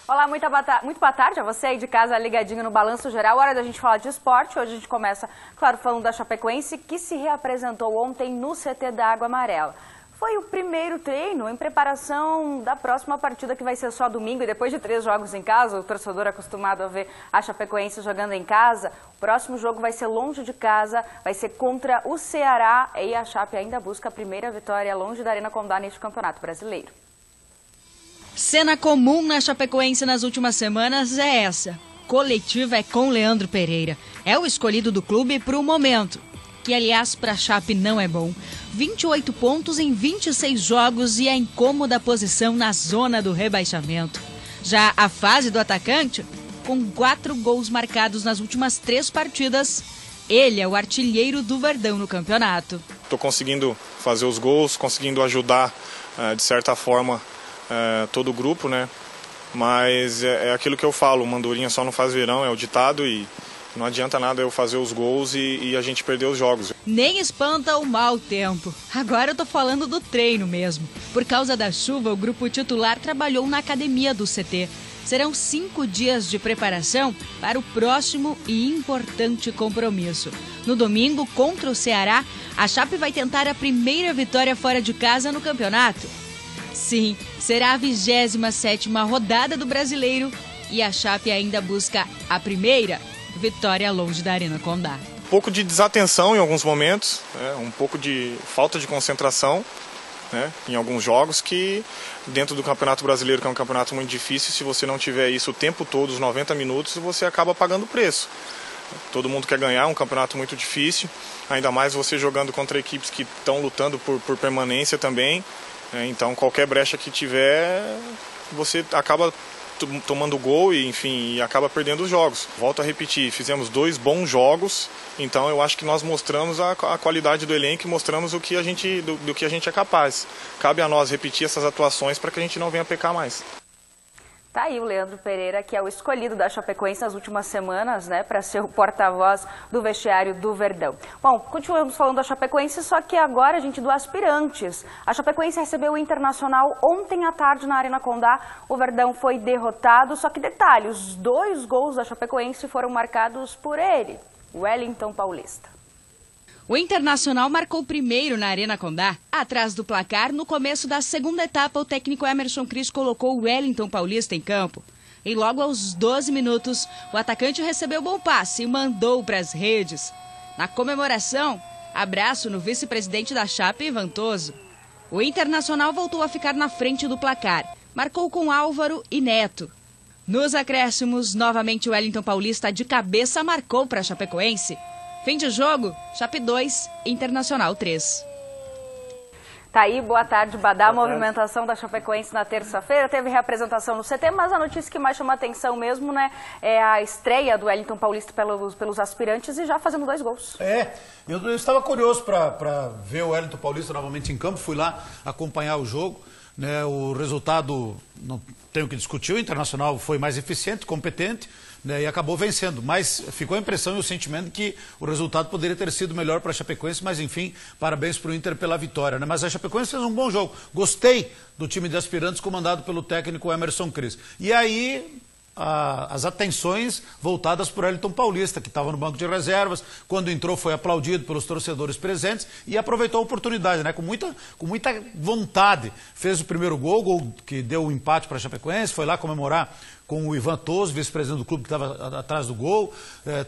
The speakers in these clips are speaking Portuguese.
Olá, muito boa tarde a você aí de casa ligadinho no Balanço Geral. Hora da gente falar de esporte. Hoje a gente começa, claro, falando da Chapecoense, que se reapresentou ontem no CT da Água Amarela. Foi o primeiro treino em preparação da próxima partida, que vai ser só domingo. E depois de 3 jogos em casa, o torcedor acostumado a ver a Chapecoense jogando em casa, o próximo jogo vai ser longe de casa, vai ser contra o Ceará. E a Chape ainda busca a primeira vitória longe da Arena Condá neste Campeonato Brasileiro. Cena comum na Chapecoense nas últimas semanas é essa. Coletiva é com Leandro Pereira. É o escolhido do clube para o momento, que aliás para a Chape não é bom. 28 pontos em 26 jogos e a incômoda posição na zona do rebaixamento. Já a fase do atacante, com 4 gols marcados nas últimas 3 partidas, ele é o artilheiro do Verdão no campeonato. Estou conseguindo fazer os gols, conseguindo ajudar de certa forma todo o grupo, né? Mas é aquilo que eu falo, Mandurinha só não faz verão, é o ditado, e não adianta nada eu fazer os gols e a gente perder os jogos. Nem espanta o mau tempo. Agora eu tô falando do treino mesmo. Por causa da chuva, o grupo titular trabalhou na academia do CT. Serão 5 dias de preparação para o próximo e importante compromisso. No domingo, contra o Ceará, a Chape vai tentar a primeira vitória fora de casa no campeonato. Sim, será a 27ª rodada do Brasileiro e a Chape ainda busca a primeira vitória longe da Arena Condá. Um pouco de desatenção em alguns momentos, um pouco de falta de concentração, em alguns jogos, que dentro do Campeonato Brasileiro, que é um campeonato muito difícil, se você não tiver isso o tempo todo, os 90 minutos, você acaba pagando preço. Todo mundo quer ganhar, é um campeonato muito difícil, ainda mais você jogando contra equipes que estão lutando por permanência também. Então qualquer brecha que tiver, você acaba tomando gol e, enfim, acaba perdendo os jogos. Volto a repetir, fizemos 2 bons jogos, então eu acho que nós mostramos a qualidade do elenco e mostramos do que a gente é capaz. Cabe a nós repetir essas atuações para que a gente não venha pecar mais. Tá aí o Leandro Pereira, que é o escolhido da Chapecoense nas últimas semanas, para ser o porta-voz do vestiário do Verdão. Bom, continuamos falando da Chapecoense, só que agora, gente, do aspirantes. A Chapecoense recebeu o Internacional ontem à tarde na Arena Condá. O Verdão foi derrotado, só que detalhe, os 2 gols da Chapecoense foram marcados por ele, o Wellington Paulista. O Internacional marcou primeiro na Arena Condá. Atrás do placar, no começo da segunda etapa, o técnico Emerson Cris colocou o Wellington Paulista em campo. E logo aos 12 minutos, o atacante recebeu bom passe e mandou para as redes. Na comemoração, abraço no vice-presidente da Chape, Vantoso. O Internacional voltou a ficar na frente do placar. Marcou com Álvaro e Neto. Nos acréscimos, novamente o Wellington Paulista de cabeça marcou para a Chapecoense. Fim de jogo, Chape 2, Internacional 3. Tá aí, boa tarde, Badá. A movimentação da Chapecoense na terça-feira teve reapresentação no CT, mas a notícia que mais chama a atenção mesmo, é a estreia do Wellington Paulista pelos aspirantes e já fazendo 2 gols. Eu estava curioso para ver o Wellington Paulista novamente em campo, fui lá acompanhar o jogo. O resultado, não tenho que discutir, o Internacional foi mais eficiente, competente, e acabou vencendo. Mas ficou a impressão e o sentimento que o resultado poderia ter sido melhor para a Chapecoense, mas enfim, parabéns para o Inter pela vitória. Mas a Chapecoense fez um bom jogo. Gostei do time de aspirantes comandado pelo técnico Emerson Cris. E aí as atenções voltadas para o Wellington Paulista, que estava no banco de reservas, quando entrou foi aplaudido pelos torcedores presentes e aproveitou a oportunidade, com muita vontade. Fez o primeiro gol que deu o empate para a Chapecoense, foi lá comemorar com o Ivan Toso, vice-presidente do clube, que estava atrás do gol.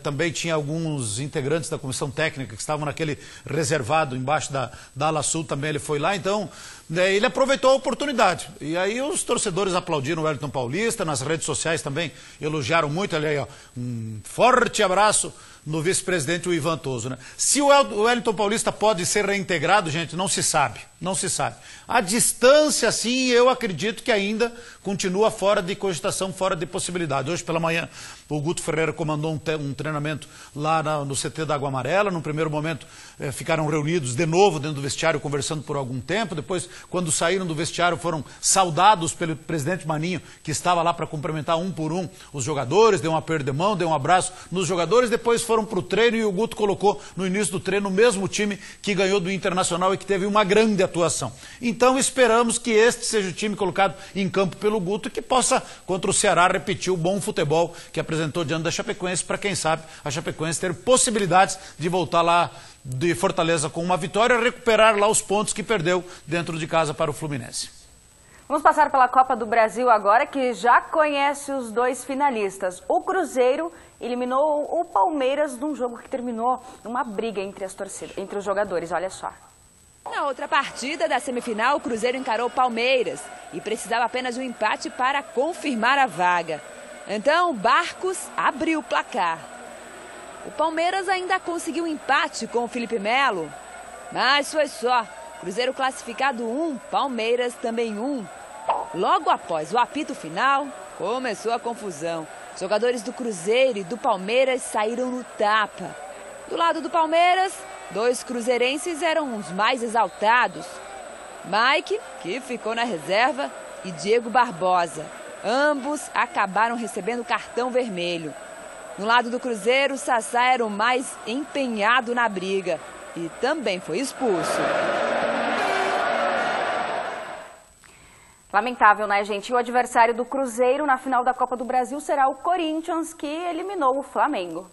Também tinha alguns integrantes da comissão técnica que estavam naquele reservado embaixo da ala sul, também ele foi lá. Então, ele aproveitou a oportunidade. E aí os torcedores aplaudiram o Wellington Paulista, nas redes sociais também elogiaram muito. Ali aí, um forte abraço no vice-presidente, o Ivan Toso. Se o Wellington Paulista pode ser reintegrado, gente, não se sabe. Não se sabe. A distância, sim, eu acredito que ainda continua fora de cogitação, fora de possibilidade. Hoje pela manhã, o Guto Ferreira comandou um treinamento lá no CT da Água Amarela. No primeiro momento, ficaram reunidos de novo dentro do vestiário, conversando por algum tempo. Depois, quando saíram do vestiário, foram saudados pelo presidente Maninho, que estava lá para cumprimentar um por um os jogadores, deu um aperto de mão, deu um abraço nos jogadores. Depois foram foram para o treino e o Guto colocou no início do treino o mesmo time que ganhou do Internacional e que teve uma grande atuação. Então esperamos que este seja o time colocado em campo pelo Guto e que possa, contra o Ceará, repetir o bom futebol que apresentou diante da Chapecoense, para quem sabe a Chapecoense ter possibilidades de voltar lá de Fortaleza com uma vitória e recuperar lá os pontos que perdeu dentro de casa para o Fluminense. Vamos passar pela Copa do Brasil agora, que já conhece os dois finalistas. O Cruzeiro eliminou o Palmeiras num jogo que terminou numa briga entre as torcidas, entre os jogadores, olha só. Na outra partida da semifinal, o Cruzeiro encarou o Palmeiras e precisava apenas de um empate para confirmar a vaga. Então, o Barcos abriu o placar. O Palmeiras ainda conseguiu um empate com o Felipe Melo, mas foi só. Cruzeiro classificado 1, Palmeiras também 1. Logo após o apito final, começou a confusão. Os jogadores do Cruzeiro e do Palmeiras saíram no tapa. Do lado do Palmeiras, 2 cruzeirenses eram os mais exaltados. Mike, que ficou na reserva, e Diego Barbosa. Ambos acabaram recebendo cartão vermelho. No lado do Cruzeiro, o Sassá era o mais empenhado na briga e também foi expulso. Lamentável, né, gente? E o adversário do Cruzeiro na final da Copa do Brasil será o Corinthians, que eliminou o Flamengo.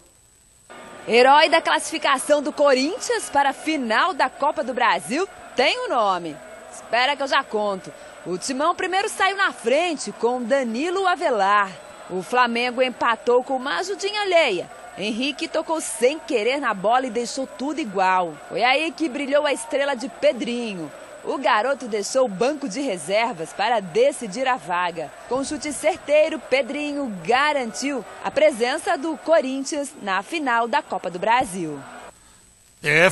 Herói da classificação do Corinthians para a final da Copa do Brasil tem um nome. Espera que eu já conto. O Timão primeiro saiu na frente com Danilo Avelar. O Flamengo empatou com uma ajudinha alheia. Henrique tocou sem querer na bola e deixou tudo igual. Foi aí que brilhou a estrela de Pedrinho. O garoto deixou o banco de reservas para decidir a vaga. Com um chute certeiro, Pedrinho garantiu a presença do Corinthians na final da Copa do Brasil.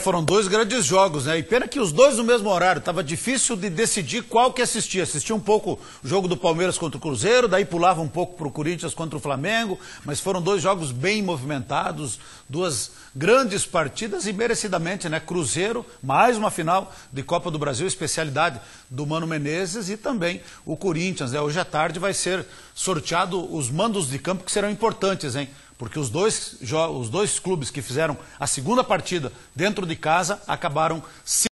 Foram 2 grandes jogos, né? E pena que os dois no mesmo horário. Estava difícil de decidir qual que assistia. Assistia um pouco o jogo do Palmeiras contra o Cruzeiro, daí pulava um pouco para o Corinthians contra o Flamengo. Mas foram 2 jogos bem movimentados, 2 grandes partidas e merecidamente, né? Cruzeiro, mais uma final de Copa do Brasil, especialidade do Mano Menezes, e também o Corinthians, né? Hoje à tarde vai ser sorteado os mandos de campo que serão importantes, hein? Porque os dois clubes que fizeram a segunda partida dentro de casa acabaram se